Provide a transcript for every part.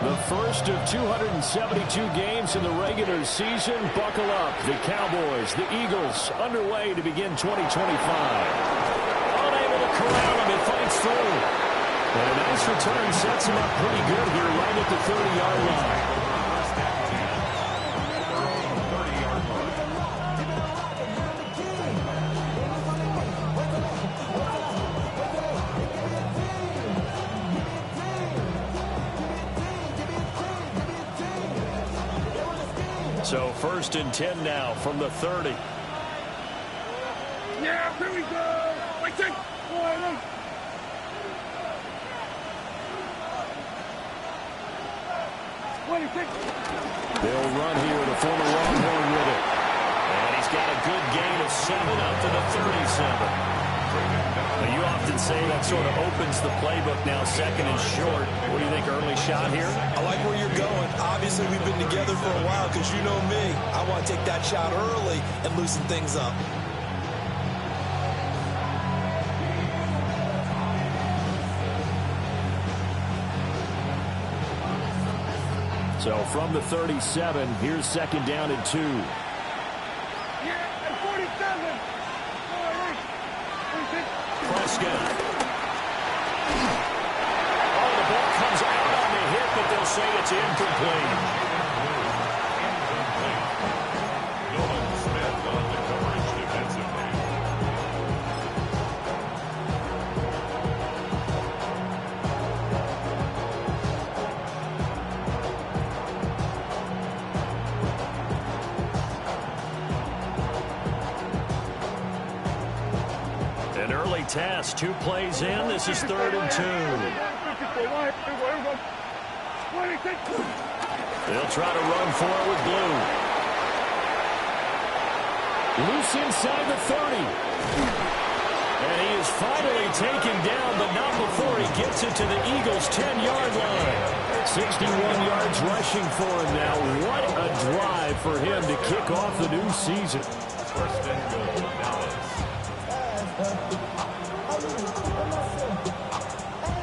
The first of 272 games in the regular season. Buckle up. The Cowboys, the Eagles, underway to begin 2025. Unable to corral him. It fights through. And a nice return sets him up pretty good here right at the 30-yard line. So first and 10 now from the 30. Yeah, here we go. Like that. They'll run here, the former Longhorn with it. And he's got a good gain of 7 up to the 37. Now, you often say that sort of opens the playbook now, second and short. What do you think, early shot here? I like where you're going. Obviously, we've been together for a while because you know me. I want to take that shot early and loosen things up. So from the 37, here's second down and 2. Yeah, at 47. Prescott. Oh, the ball comes out on the hit, but they'll say it's incomplete. An early test, 2 plays in. This is 3rd and 2. They'll try to run for it with Blue. Loose inside the 30. And he is finally taken down, but not before he gets it to the Eagles' 10-yard line. 61 yards rushing for him now. What a drive for him to kick off the new season. First and goal, Dallas.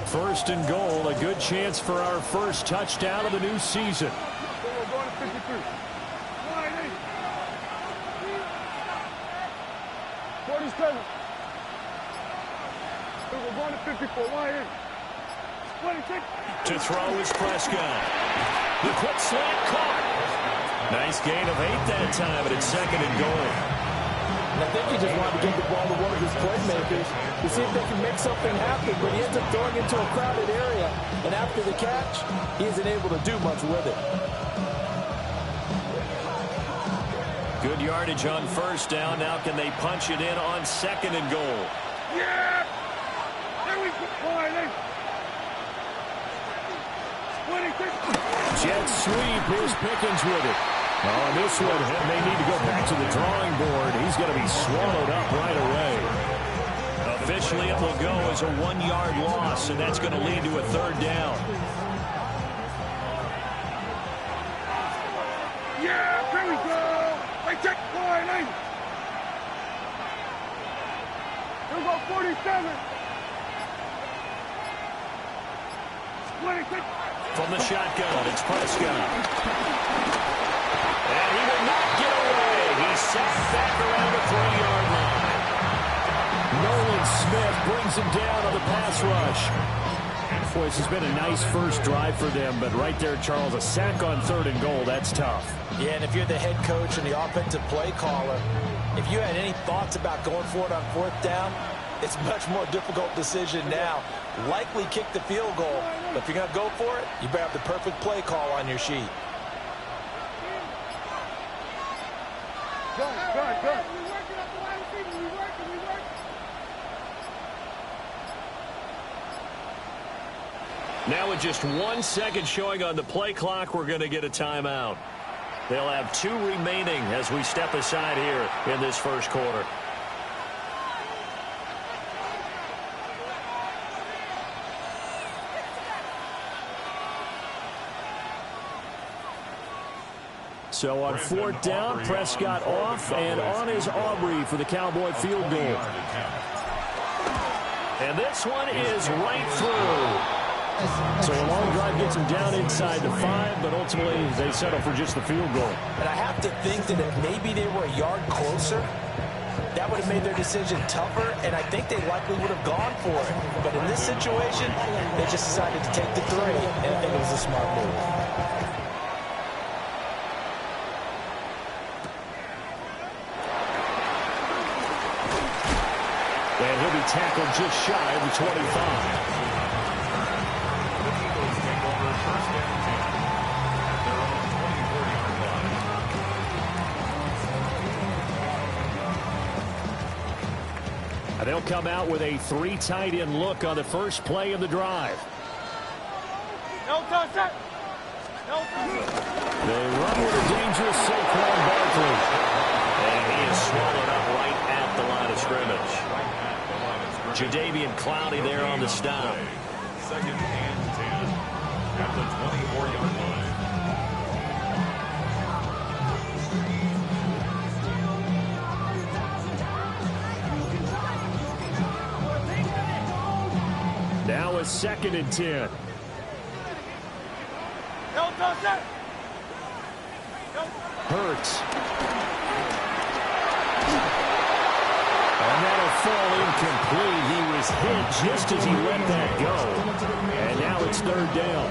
First and goal, a good chance for our first touchdown of the new season. We're going to 53. 47. We're going to 54. 26. To throw is Prescott. The quick slant caught. Nice gain of 8 that time, but it's second and goal. And I think he just wanted to get the ball to one of his playmakers to see if they can make something happen, but he ends up throwing into a crowded area. And after the catch, he isn't able to do much with it. Good yardage on first down. Now can they punch it in on second and goal? Yeah! There we go. Jet sweep. Here's Pickens with it. On this one, they need to go back to the drawing board. He's going to be swallowed up right away. Officially, it will go as a 1-yard loss, and that's going to lead to a 3rd down. Yeah, here we go. Like that. Here we go, 47. 26. From the shotgun, it's Prescott. And he will not get away. He's sacked back around the 3-yard line. Nolan Smith brings him down on the pass rush. Boy, this has been a nice first drive for them, but right there, Charles, a sack on 3rd and goal, that's tough. Yeah, and if you're the head coach and the offensive play caller, if you had any thoughts about going for it on 4th down, it's a much more difficult decision now. Likely kick the field goal, but if you're going to go for it, you better have the perfect play call on your sheet. Good. Now with just 1 second showing on the play clock, we're going to get a timeout. They'll have 2 remaining as we step aside here in this first quarter. So on 4th down, Prescott off, and on is Aubrey for the Cowboy field goal. And this one is right through. So a long drive drive gets them down inside the 5, but ultimately they settle for just the field goal. And I have to think that if maybe they were a yard closer, that would have made their decision tougher, and I think they likely would have gone for it. But in this situation, they just decided to take the 3, and I think it was a smart move. And he'll be tackled just shy of the 25. They'll come out with a 3 tight end look on the first play of the drive. No touchdown. No touchdown. They run with a dangerous Saquon Barkley. And he is swallowed up right at the line of scrimmage. Jadeveon Clowney there on the stop. 2nd and 10 at the 24-yard line. Now a 2nd and 10. No touchdown. Hurts. And that'll fall incomplete. He was hit just as he let that go. And now it's 3rd down.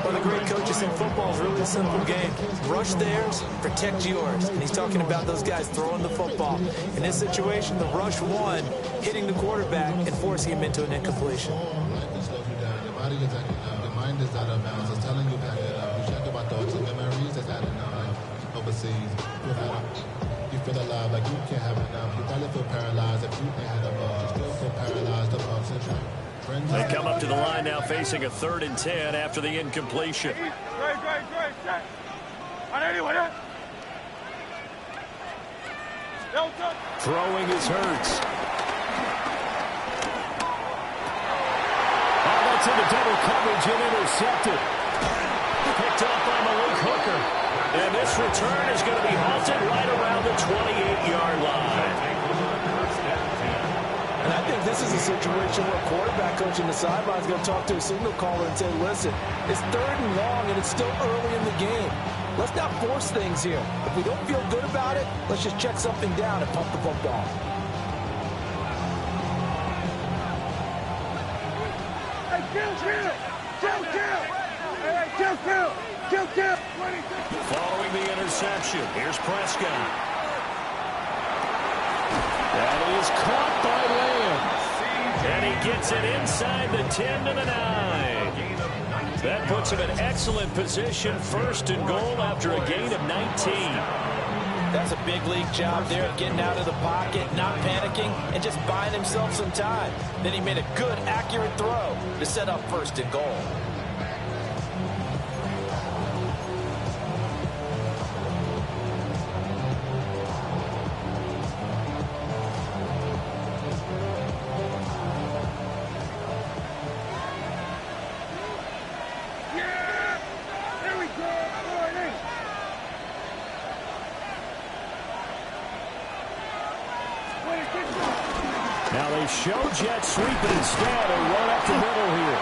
One of the great coaches in football is really a simple game. Rush theirs, protect yours. And he's talking about those guys throwing the football. In this situation, the rush one, hitting the quarterback and forcing him into an incompletion. The body is the mind is out of bounds. It's telling you that you check about thoughts and memories that's had enough, like overseas. You feel alive, like you can't have enough. You probably feel paralyzed if you ain't had a ball. You still feel paralyzed above syndrome. They come up to the line now facing a 3rd and 10 after the incompletion. Great. On anyone, no touch. Throwing is Hurts. Into double coverage and intercepted. Picked up by Malik Hooker. And this return is going to be halted right around the 28-yard line. And I think this is a situation where a quarterback coach in the sideline is going to talk to a signal caller and say, listen, it's 3rd and long and it's still early in the game. Let's not force things here. If we don't feel good about it, let's just check something down and pump the football. Kill. Following the interception, here's Prescott. That is caught by Lamb. And he gets it inside the 10 to the 9. That puts him in excellent position, 1st and goal after a gain of 19. That's a big league job there of getting out of the pocket, not panicking, and just buying himself some time. Then he made a good, accurate throw to set up 1st and goal. Now they show jet sweep, but instead a run up the middle here.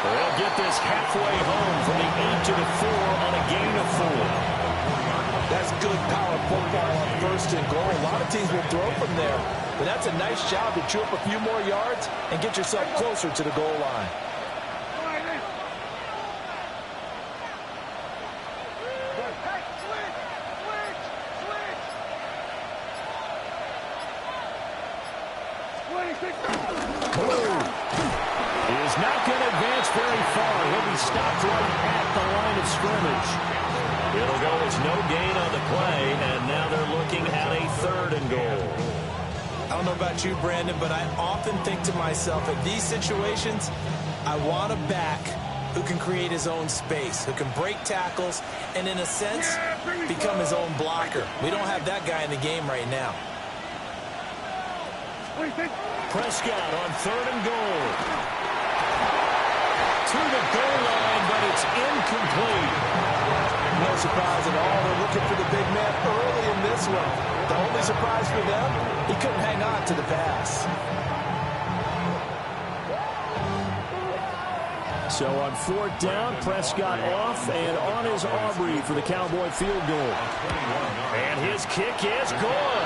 They'll get this halfway home from the 8 to the 4 on a gain of 4. That's good power football on 1st and goal. A lot of teams will throw from there, but that's a nice job to chew up a few more yards and get yourself closer to the goal line. Is not going to advance very far. He'll be stopped right at the line of scrimmage. It'll go as no gain on the play, and now they're looking at a 3rd and goal. I don't know about you, Brandon, but I often think to myself, in these situations, I want a back who can create his own space, who can break tackles, and in a sense, become his own blocker. We don't have that guy in the game right now. Prescott on 3rd and goal. To the goal line, but it's incomplete. No surprise at all. They're looking for the big man early in this one. The only surprise for them, he couldn't hang on to the pass. So on 4th down, Prescott off, and on is Aubrey for the Cowboy field goal. And his kick is good.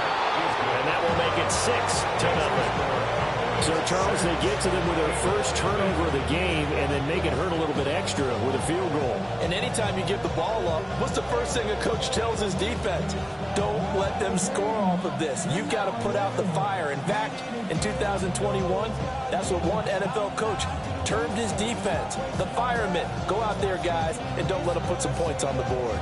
And that will make it 6-0. So, Charles, they get to them with their first turnover of the game and then make it hurt a little bit extra with a field goal. And anytime you give the ball up, what's the first thing a coach tells his defense? Don't let them score off of this. You've got to put out the fire. In fact, in 2021, that's what one NFL coach termed his defense. The firemen. Go out there, guys, and don't let them put some points on the board.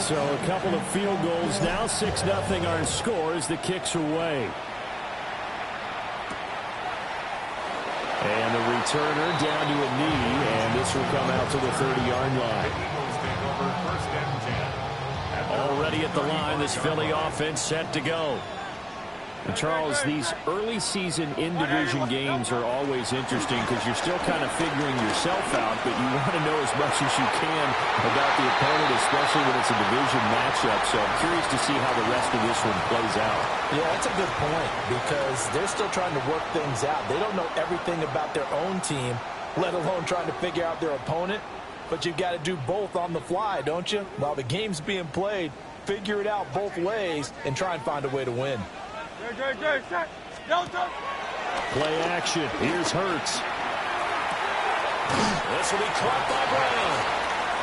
So a couple of field goals now, 6-0 our score as the kick's away. And the returner down to a knee, and this will come out to the 30-yard line. Already at the line, this Philly offense set to go. And Charles, these early season in-division games are always interesting because you're still kind of figuring yourself out, but you want to know as much as you can about the opponent, especially when it's a division matchup. So I'm curious to see how the rest of this one plays out. Yeah, that's a good point because they're still trying to work things out. They don't know everything about their own team, let alone trying to figure out their opponent. But you've got to do both on the fly, don't you? While the game's being played, figure it out both ways and try and find a way to win. Play action. Here's Hurts. This will be caught by Brown.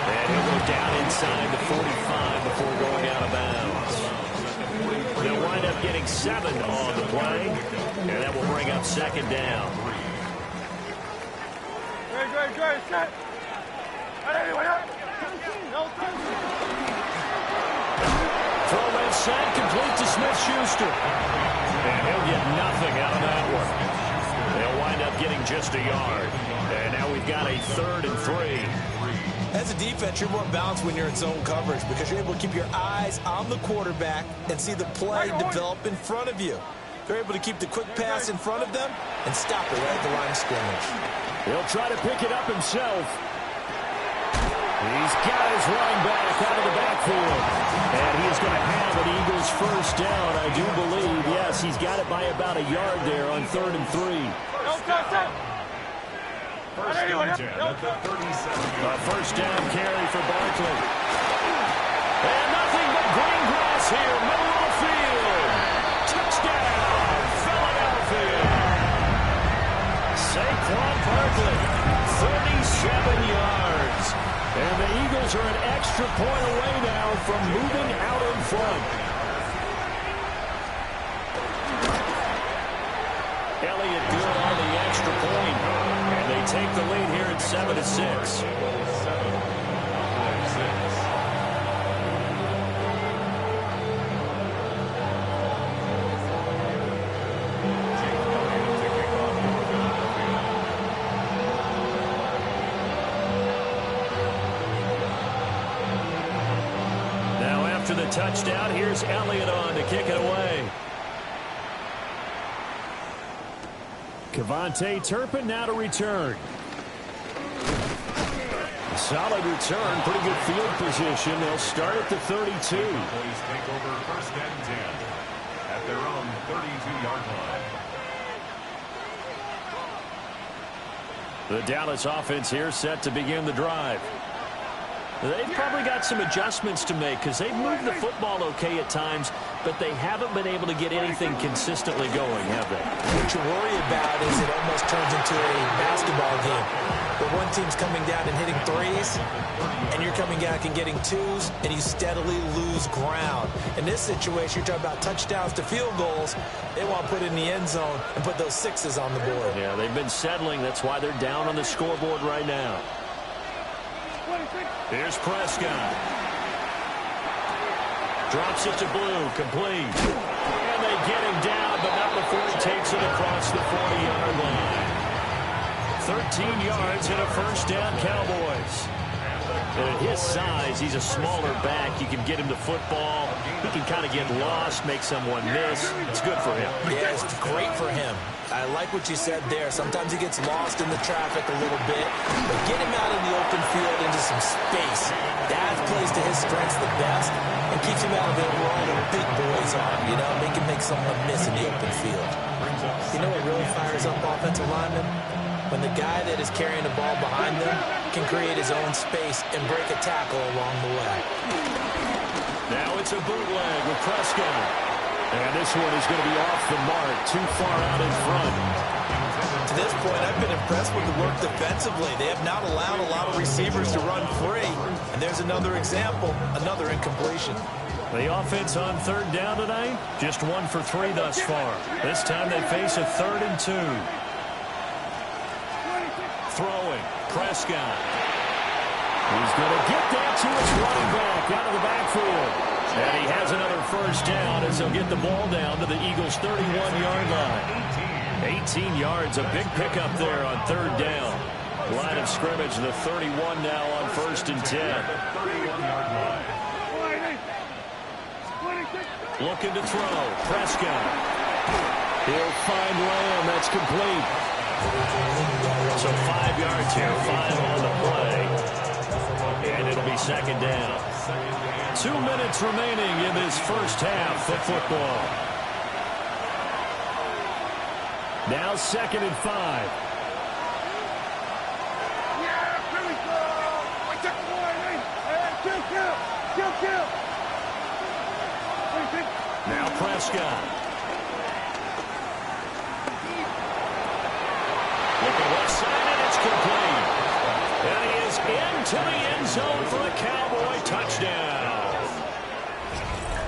And he'll go down inside the 45 before going out of bounds. They'll wind up getting 7 on the play, and that will bring up 2nd down. Throw left side, complete to Smith-Schuster. And he'll get nothing out of that one. They'll wind up getting just a yard. And now we've got a 3rd and 3. As a defense, you're more balanced when you're in zone coverage because you're able to keep your eyes on the quarterback and see the play develop in front of you. They're able to keep the quick pass in front of them and stop it right at the line of scrimmage. He'll try to pick it up himself. He's got his running back out of the backfield. And he's going to have an Eagles first down, I do believe. Yes, he's got it by about a yard there on 3rd and 3. A first down carry for Barkley. And nothing but green grass here, middle of the field. Touchdown, Philadelphia. Saquon Barkley, 37 yards. And the Eagles are an extra point away now from moving out in front. Elliott good on the extra point. And they take the lead here at 7-6. After the touchdown, here's Elliott on to kick it away. Kevontae Turpin now to return. Solid return, pretty good field position. They'll start at the 32. Cowboys take over 1st and 10 at their own 32-yard line. The Dallas offense here set to begin the drive. They've probably got some adjustments to make because they've moved the football okay at times, but they haven't been able to get anything consistently going, have they? What you worry about is it almost turns into a basketball game where one team's coming down and hitting threes, and you're coming back and getting twos, and you steadily lose ground. In this situation, you're talking about touchdowns to field goals. They want to put it in the end zone and put those 6s on the board. Yeah, they've been settling. That's why they're down on the scoreboard right now. Here's Prescott. Drops it to Blue, complete. And they get him down, but not before he takes it across the 40-yard line. 13 yards and a first down, Cowboys. And at his size, he's a smaller back. You can get him the football. He can kind of get lost, make someone miss. It's good for him. Yeah, it's great for him. I like what you said there. Sometimes he gets lost in the traffic a little bit, but get him out in the open field into some space. That plays to his strengths the best and keeps him out of it where all the big boys are, you know, make someone miss in the open field. You know what really fires up offensive linemen? When the guy that is carrying the ball behind them can create his own space and break a tackle along the way. Now it's a bootleg with Prescott. And this one is going to be off the mark, too far out in front. To this point, I've been impressed with the work defensively. They have not allowed a lot of receivers to run free. And there's another example, another incompletion. The offense on third down tonight, just 1 for 3 thus far. This time they face a 3rd and 2. Throwing, Prescott. He's going to get that to his running back out of the backfield. And he has another first down as he'll get the ball down to the Eagles' 31-yard line. 18 yards, a big pickup there on third down. Line of scrimmage, the 31 now on 1st and 10. Looking to throw, Prescott. He'll find Lamb, that's complete. So 5 yards here, 5 on the play. And it'll be 2nd down. 2 minutes remaining in this first half of football. Now 2nd and 5. Now Prescott. Looking left side, and it's complete. And he is into the end zone for a Cowboy touchdown.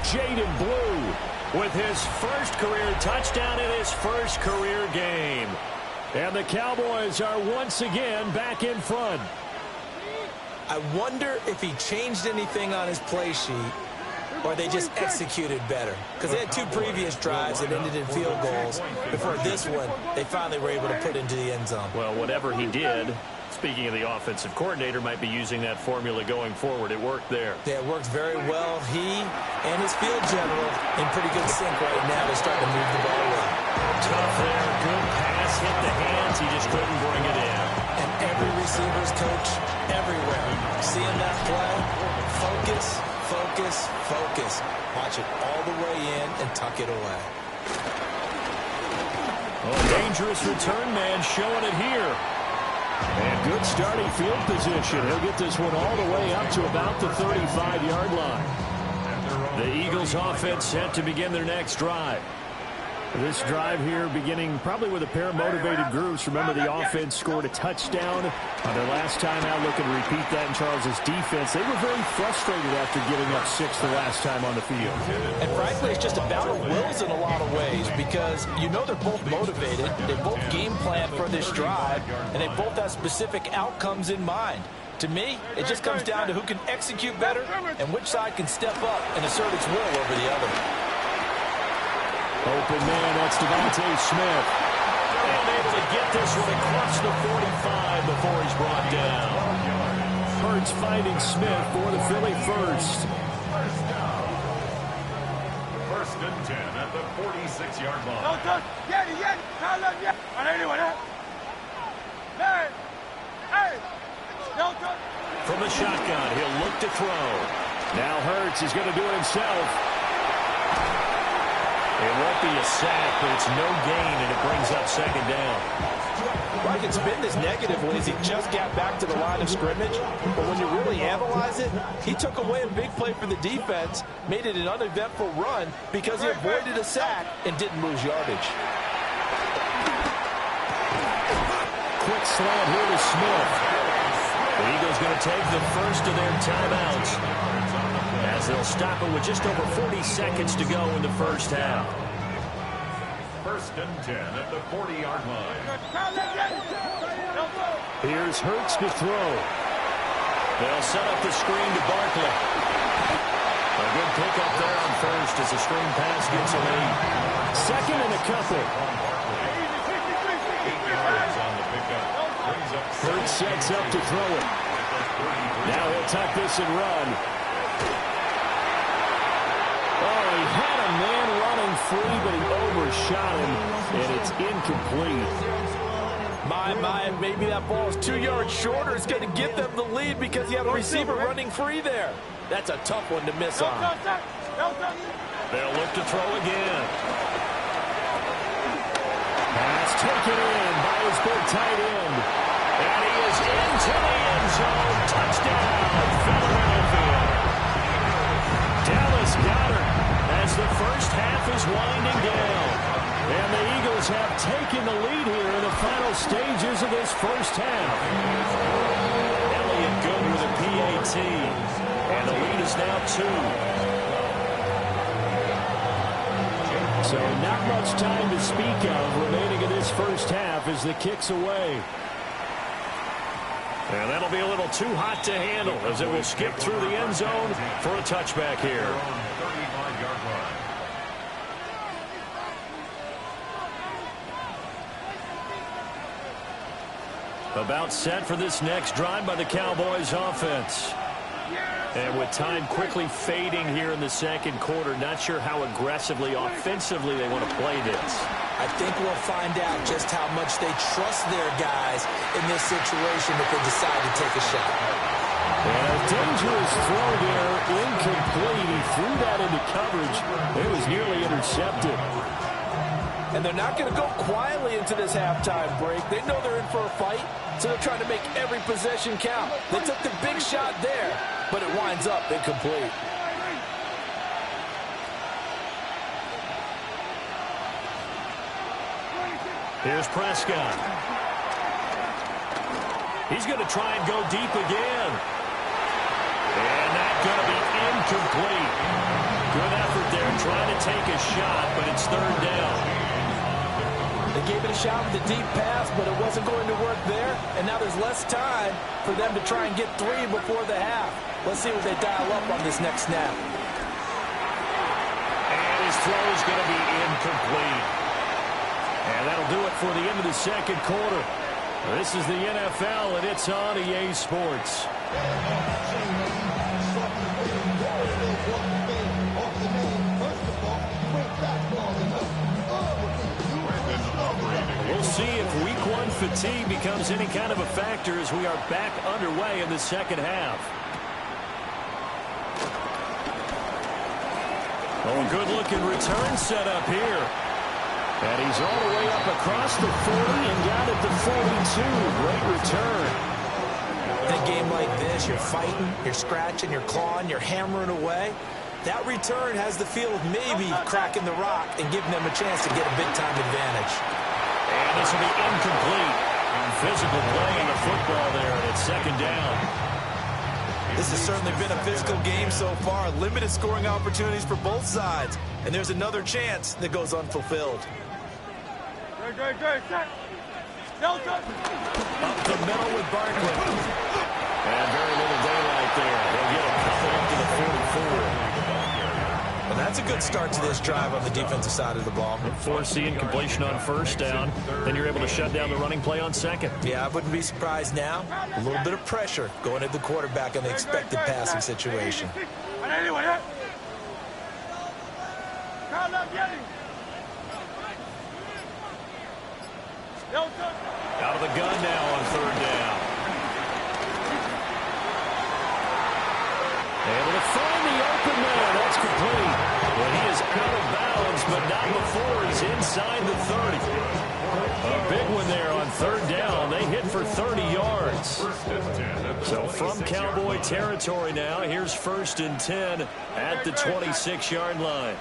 Jaden Blue with his first career touchdown in his first career game. And the Cowboys are once again back in front. I wonder if he changed anything on his play sheet or they just executed better. Because they had 2 previous drives that ended in field goals. Before this one, they finally were able to put into the end zone. Well, whatever he did, speaking of the offensive coordinator, might be using that formula going forward. It worked there. Yeah, it worked very well. He and his field general in pretty good sync right now. They're starting to move the ball well. Tough there. Good pass. Hit the hands. He just couldn't bring it in. And every receiver's coach everywhere seeing that play. Focus, focus, focus. Watch it all the way in and tuck it away. Oh, dangerous return man showing it here. And good starting field position. He'll get this one all the way up to about the 35-yard line. The Eagles offense set to begin their next drive. This drive here beginning probably with a pair of motivated groups. Remember, the offense scored a touchdown on their last time out. Looking to repeat that in Charles's defense. They were very frustrated after giving up 6 the last time on the field. And frankly, it's just a battle of wills in a lot of ways because you know they're both motivated. They both game plan for this drive, and they both have specific outcomes in mind. To me, it just comes down to who can execute better and which side can step up and assert its will over the other. Open man, that's Devontae Smith. And able to get this one across the 45 before he's brought down. Hurts finding Smith for the Philly first. 1st and 10 at the 46-yard line. From the shotgun, he'll look to throw. Now Hurts is going to do it himself. It won't be a sack, but it's no gain, and it brings up 2nd down. Well, I can spin this negatively as he just got back to the line of scrimmage. But when you really analyze it, he took away a big play for the defense, made it an uneventful run because he avoided a sack and didn't lose yardage. Quick slant here to Smith. The Eagles going to take the first of their timeouts as they'll stop it with just over 40 seconds to go in the first half. 1st and 10 at the 40-yard line. Here's Hurts to throw. They'll set up the screen to Barkley. A good pickup there on first as the screen pass gets a lead. 2nd and a couple. 8 yards on the pickup. Brings up Hurts sets up to throw it. Now he'll tuck this and run. Oh, he had a man running free, but he overshot him, and it's incomplete. My, maybe that ball is 2 yards shorter. It's going to give them the lead because you have a receiver running free there. That's a tough one to miss on. They'll look to throw again. Pass taken in by his big tight end. And he is into the end zone. Touchdown, Philadelphia. Dallas Goedert as the first half is winding down. And the Eagles have taken the lead here in the final stages of this first half. Elliott good with a PAT. And the lead is now 2. So not much time to speak of remaining in this first half as the kick's away. And that'll be a little too hot to handle as it will skip through the end zone for a touchback here. About set for this next drive by the Cowboys offense. And with time quickly fading here in the second quarter, not sure how aggressively, offensively they want to play this. I think we'll find out just how much they trust their guys in this situation if they decide to take a shot. And a dangerous throw there, incomplete. He threw that into coverage. It was nearly intercepted. And they're not going to go quietly into this halftime break. They know they're in for a fight, so they're trying to make every possession count. They took the big shot there, but it winds up incomplete. Here's Prescott. He's going to try and go deep again. And that's going to be incomplete. Good effort there trying to take a shot, but it's third down. They gave it a shot with a deep pass, but it wasn't going to work there. And now there's less time for them to try and get 3 before the half. Let's see what they dial up on this next snap. And his throw is going to be incomplete. And that'll do it for the end of the second quarter. This is the NFL, and it's on EA Sports. We'll see if week 1 fatigue becomes any kind of a factor as we are back underway in the second half. Oh, good-looking return set up here. And he's all the way up across the 40 and down at the 42. Great return. In a game like this, you're fighting, you're scratching, you're clawing, you're hammering away. That return has the feel of maybe cracking the rock and giving them a chance to get a big-time advantage. And this will be incomplete. Physical play in the football there, and it's second down. This has certainly been a physical game so far. Limited scoring opportunities for both sides. And there's another chance that goes unfulfilled. Up the middle with Barkley. And very little daylight there. They'll get a couple up to the 44. And that's a good start to this drive on the defensive side of the ball. Forcing completion on first down. Then you're able to shut down the running play on second. Yeah, I wouldn't be surprised now. A little bit of pressure going at the quarterback in the expected passing situation. Out of the gun now on third down. Able to find the open man. That's complete. Well, he is out of bounds, but not before he's inside the 30. A big one there on third down. They hit for 30 yards. So from Cowboy territory now, here's 1st and 10 at the 26-yard line.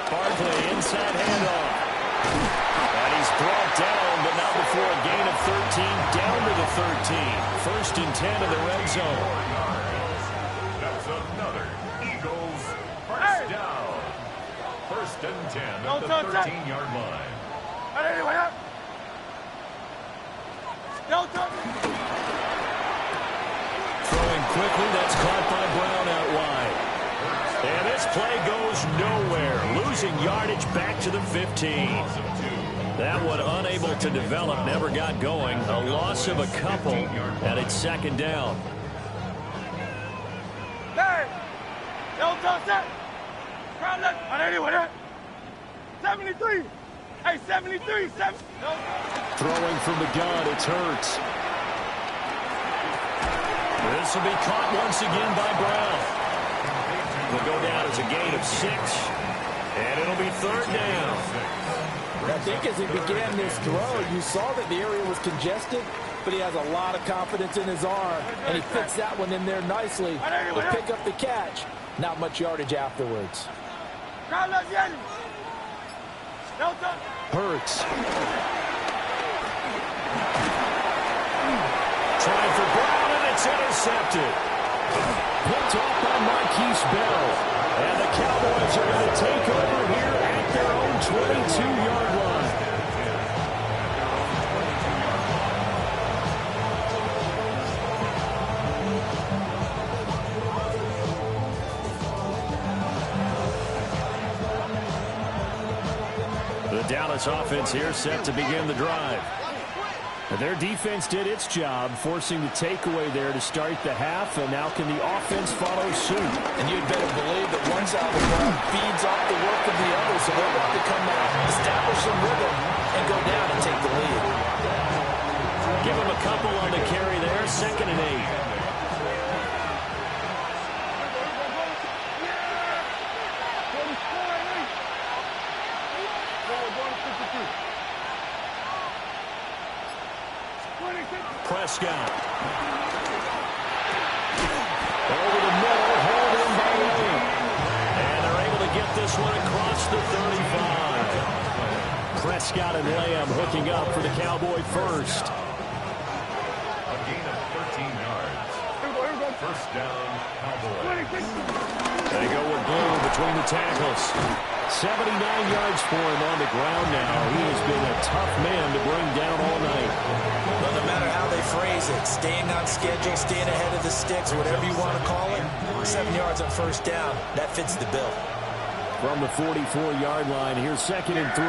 Barkley, inside handoff. And he's brought down, but not before a gain of 13, down to the 13. 1st and 10 in the red zone. That's another Eagles first down. 1st and 10 at the 13-yard line. Throwing quickly, that's caught by Brown out wide. And this play goes nowhere. Losing yardage back to the 15. That one unable to develop, never got going. A loss of a couple, and it's second down. No, 73. Hey, 73. Throwing from the gun, it's Hurts. This will be caught once again by Brown. Will go down as a gain of 6, and it'll be 3rd down. I think as he began this throw, you saw that the area was congested, but he has a lot of confidence in his arm, and he fits that one in there nicely to pick up the catch. Not much yardage afterwards. Hurts. Trying for Brown, and it's intercepted. Picked off by Marquise Bell. And the Cowboys are going to take over here at their own 22-yard line. The Dallas offense here set to begin the drive. And their defense did its job, forcing the takeaway there to start the half, and now can the offense follow suit? And you'd better believe that one side of the ball feeds off the work of the other, so they're about to come out, establish some rhythm, and go down and take the lead. Give them a couple on the carry there, 2nd and 8. Prescott. Over the middle, hauled in by Lane. And they're able to get this one across the 35. Prescott and Lamb hooking up for the Cowboy first. A gain of 13 yards. 1st down, Cowboys. They go with Blue between the tackles. 79 yards for him on the ground now. He has been a tough man to bring down all night. Well, no matter how they phrase it, staying on schedule, staying ahead of the sticks, whatever you want to call it, 7 yards on 1st down, that fits the bill. From the 44-yard line, here's 2nd and 3.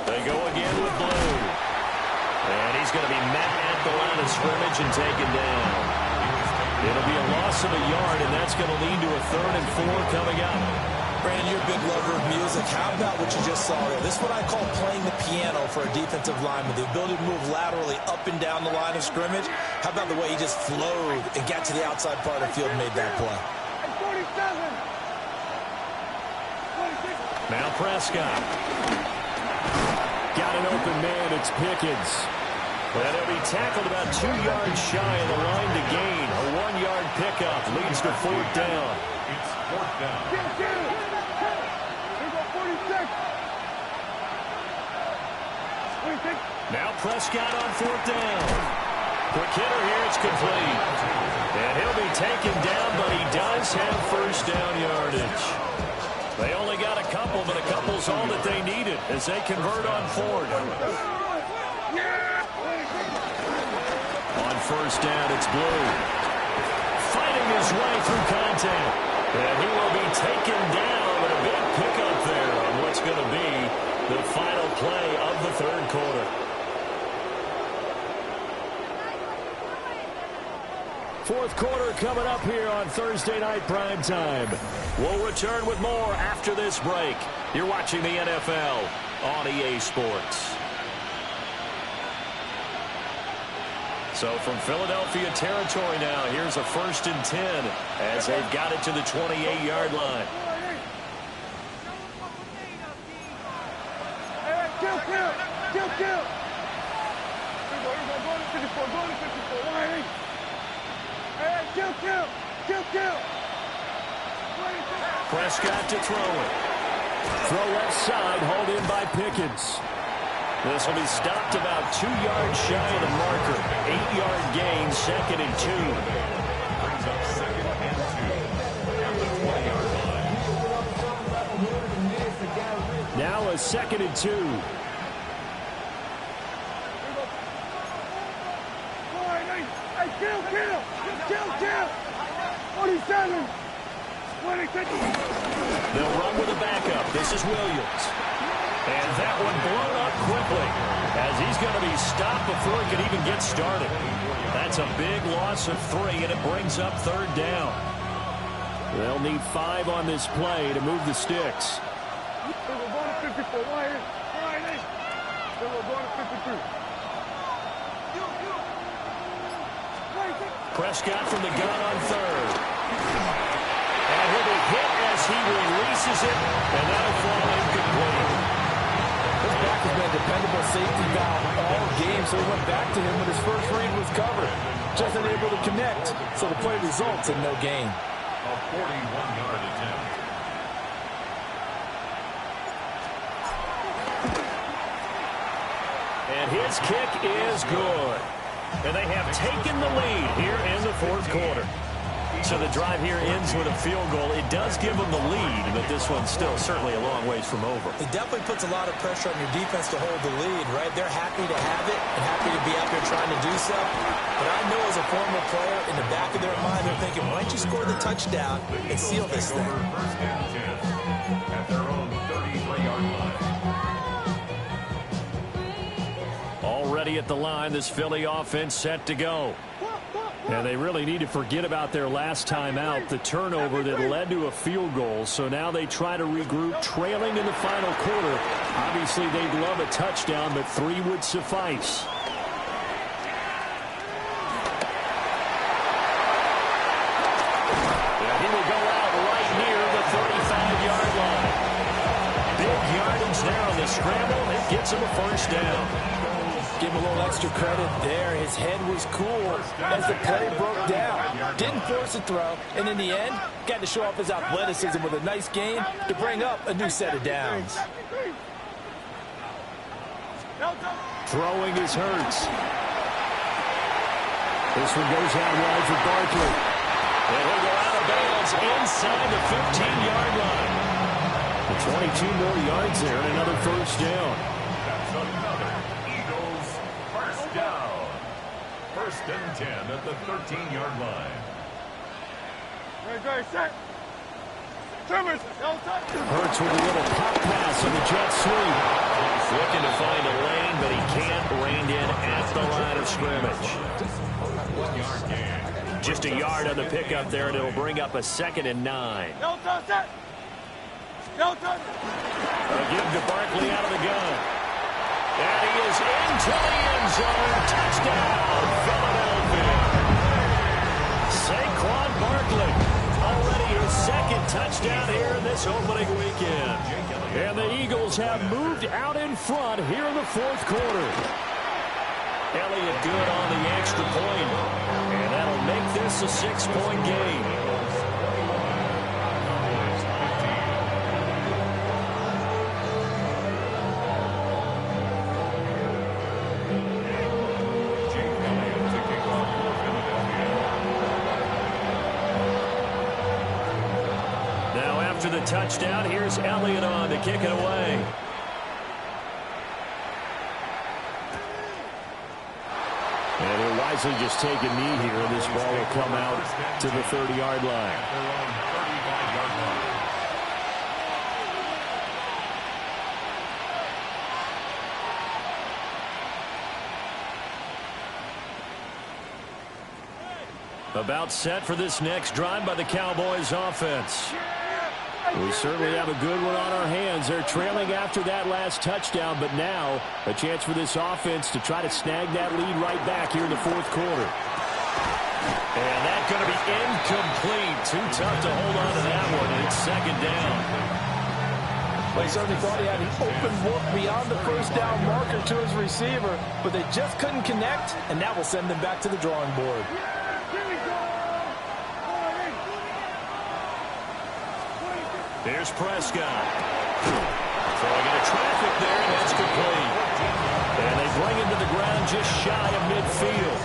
They go again with Blue. And he's going to be met at the line of scrimmage and taken down. It'll be a loss of a yard, and that's going to lead to a 3rd and 4 coming up. Brandon, you're a big lover of music. How about what you just saw there? This is what I call playing the piano for a defensive lineman. The ability to move laterally up and down the line of scrimmage. How about the way he just flowed and got to the outside part of the field and made that play? Now Prescott. Got an open man. It's Pickens. And he'll be tackled about 2 yards shy of the line to gain. A 1-yard pickup leads to 4th down. It's 4th down. Now Prescott on 4th down. Quick hitter here. It's complete. And he'll be taken down, but he does have 1st down yardage. They only got a couple, but a couple's all that they needed as they convert on 4th. On 1st down, it's Blue. Fighting his way through contact. And he will be taken down, but a big pickup there on what's going to be the final play of the 3rd quarter. 4th quarter coming up here on Thursday Night Primetime. We'll return with more after this break. You're watching the NFL on EA Sports. So from Philadelphia territory now, here's a 1st and 10 as they've got it to the 28-yard line. Prescott to throw it. Throw left side, hauled in by Pickens. This will be stopped about 2 yards shy of the marker. 8-yard gain, 2nd and 2. Brings up 2nd and 2 at the 20-yard line. Now a 2nd and 2. Kill! 47! 26. They'll run with a backup. This is Williams. And that one blown up quickly as he's going to be stopped before he can even get started. That's a big loss of 3, and it brings up 3rd down. They'll need 5 on this play to move the sticks. Prescott from the gun on 3rd. And he'll be hit as he releases it, and that'll fall incomplete. This back has been a dependable safety valve all game, so he went back to him when his first read was covered. Just unable to connect, so the play results in no gain. A 41-yard attempt. And his kick is good. And they have taken the lead here in the 4th quarter. So the drive here ends with a field goal. It does give them the lead, but this one's still certainly a long ways from over. It definitely puts a lot of pressure on your defense to hold the lead, right? They're happy to have it and happy to be out there trying to do so. But I know as a former player, in the back of their mind, they're thinking, why don't you score the touchdown and seal this thing? First and 10 at their own 33-yard line. Already at the line, this Philly offense set to go. And they really need to forget about their last time out, the turnover that led to a field goal. So now they try to regroup, trailing in the final quarter. Obviously, they'd love a touchdown, but 3 would suffice. And he will go out right near the 35-yard line. Big yardage there on the scramble. It gets him a 1st down. Give him a little extra credit there. His head was cool as the play broke down. Didn't force a throw, and in the end, got to show off his athleticism with a nice gain to bring up a new set of downs. Throwing is Hurts. This one goes out wide for Barkley. And he'll go out of bounds inside the 15-yard line. The 22 more yards there and another 1st down. That's another Eagles first down. 1st and 10 at the 13-yard line. Hurts with a little pop pass on the jet sweep. Looking to find a lane, but he can't. Reined in at the line of scrimmage. 1-yard gain. Just a yard on the pickup there, and it'll bring up a 2nd and 9. A give to Barkley out of the gun. And he is into the end zone. Touchdown, Philadelphia. Saquon Barkley, already his 2nd touchdown here in this opening weekend. And the Eagles have moved out in front here in the 4th quarter. Elliott good on the extra point. And that'll make this a 6-point game. The touchdown. Here's Elliott on to kick it away. And he'll wisely just take a knee here, and this ball will come out to the 30-yard line. About set for this next drive by the Cowboys offense. We certainly have a good one on our hands. They're trailing after that last touchdown, but now a chance for this offense to try to snag that lead right back here in the 4th quarter. And that's going to be incomplete. Too tough to hold on to that one, and it's 2nd down. Well, he certainly thought he had an open look beyond the 1st down marker to his receiver, but they just couldn't connect, and that will send them back to the drawing board. Here's Prescott. Throwing into traffic there, and that's complete. And they bring him to the ground just shy of midfield.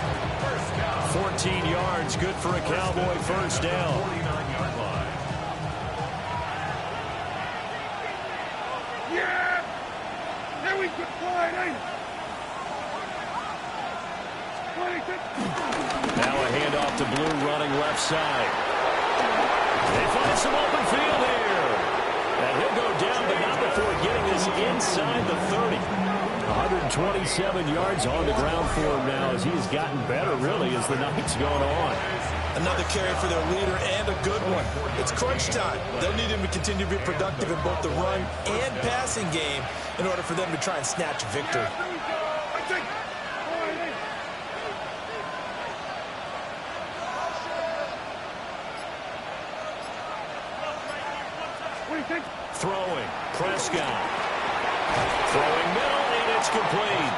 14 yards, good for a Cowboy 1st down. 49-yard line. Yeah! There we go. Now a handoff to Blue running left side. They find some open field here. And he'll go down, but not before getting this inside 127 yards on the ground for him now as he has gotten better, really, as the night's gone on. Another carry for their leader and a good one. It's crunch time. They'll need him to continue to be productive in both the run and passing game in order for them to try and snatch a victory. Throwing, Prescott. Throwing middle, and it's complete.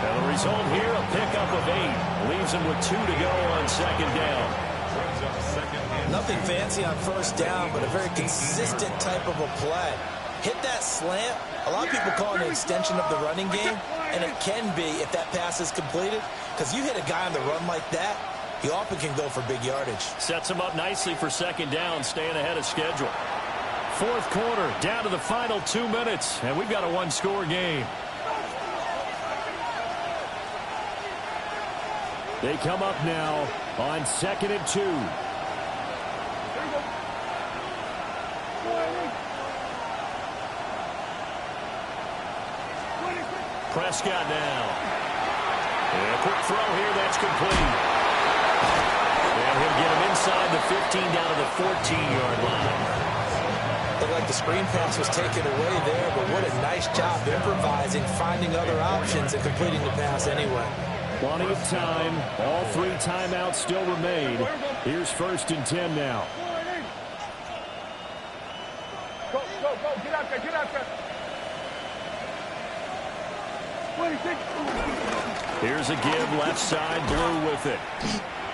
Now the result here, a pickup of 8. Leaves him with 2 to go on second down. Nothing fancy on first down, but a very consistent type of a play. Hit that slant. A lot of people call it an extension of the running game, and it can be if that pass is completed, because you hit a guy on the run like that, he often can go for big yardage. Sets him up nicely for second down, staying ahead of schedule. Fourth quarter, down to the final 2 minutes, and we've got a one-score game. They come up now on 2nd and 2. Prescott now. And a quick throw here, that's complete. And he'll get him inside the 15 down to the 14-yard line. Looked like the screen pass was taken away there, but what a nice job improvising, finding other options, and completing the pass anyway. Plenty of time. All 3 timeouts still remain. Here's 1st and 10 now. Go, get out there. Here's a give, left side, Blue with it.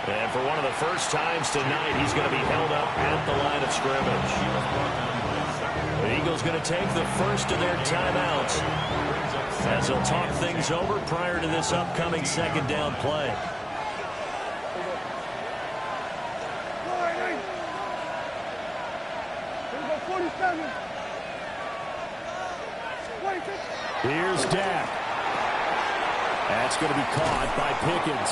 And for one of the first times tonight, he's going to be held up at the line of scrimmage. The Eagles going to take the first of their timeouts as they'll talk things over prior to this upcoming second down play. Here's Dak. That's going to be caught by Pickens.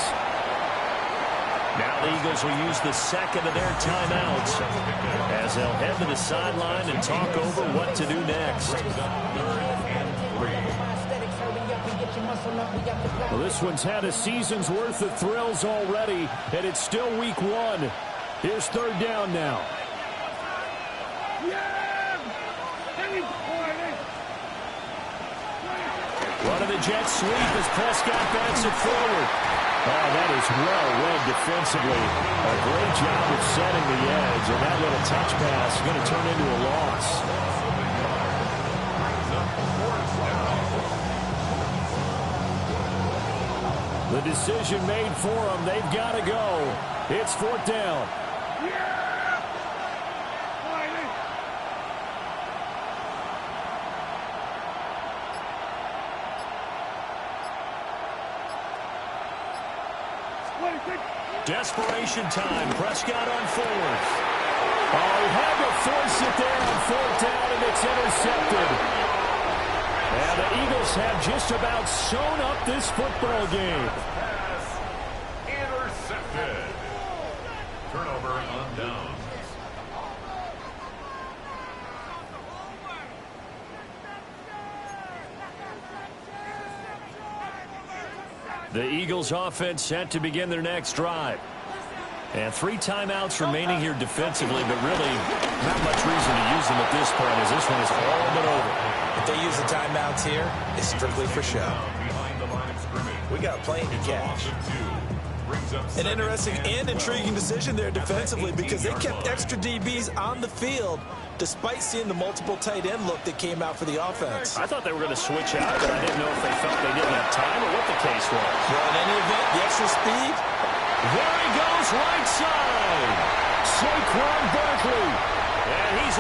Now the Eagles will use the second of their timeouts as they'll head to the sideline and talk over what to do next. Well, this one's had a season's worth of thrills already, and it's still week 1. Here's 3rd down now. One of the Jets sweep as Prescott backs it forward. Oh, that is well read defensively. A great job of setting the edge, and that little touch pass is going to turn into a loss. The decision made for them. They've got to go. It's 4th down. Desperation time. Prescott on 4th. Oh, he had to force it there on 4th down, and it's intercepted. And the Eagles have just about sewn up this football game. Pass intercepted. Turnover on downs. The Eagles offense set to begin their next drive. And 3 timeouts remaining here defensively, but really not much reason to use them at this point as this one is all but over. If they use the timeouts here, it's strictly for show. We got plenty to catch. An interesting and intriguing decision there defensively because they kept extra DBs on the field despite seeing the multiple tight end look that came out for the offense. I thought they were going to switch out, but I didn't know if they felt they didn't have time or what the case was. Well, in any event, the extra speed. There he goes, right side. Saquon Barkley. And he's